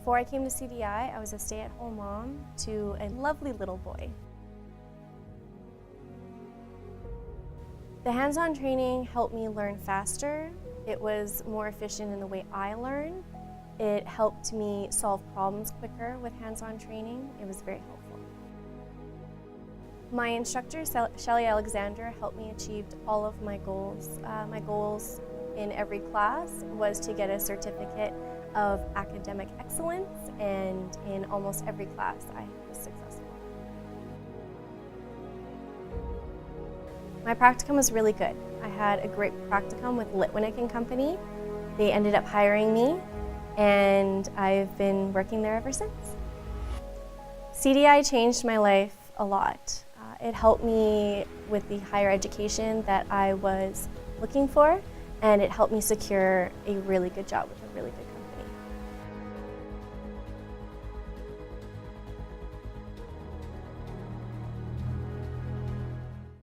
Before I came to CDI, I was a stay-at-home mom to a lovely little boy. The hands-on training helped me learn faster. It was more efficient in the way I learn. It helped me solve problems quicker with hands-on training. It was very helpful. My instructor, Shelly Alexander, helped me achieve all of my goals. My goals in every class was to get a certificate of academic excellence, and in almost every class I was successful. My practicum was really good. I had a great practicum with Litwinick and Company. They ended up hiring me, and I've been working there ever since. CDI changed my life a lot. It helped me with the higher education that I was looking for, and it helped me secure a really good job with a really good company.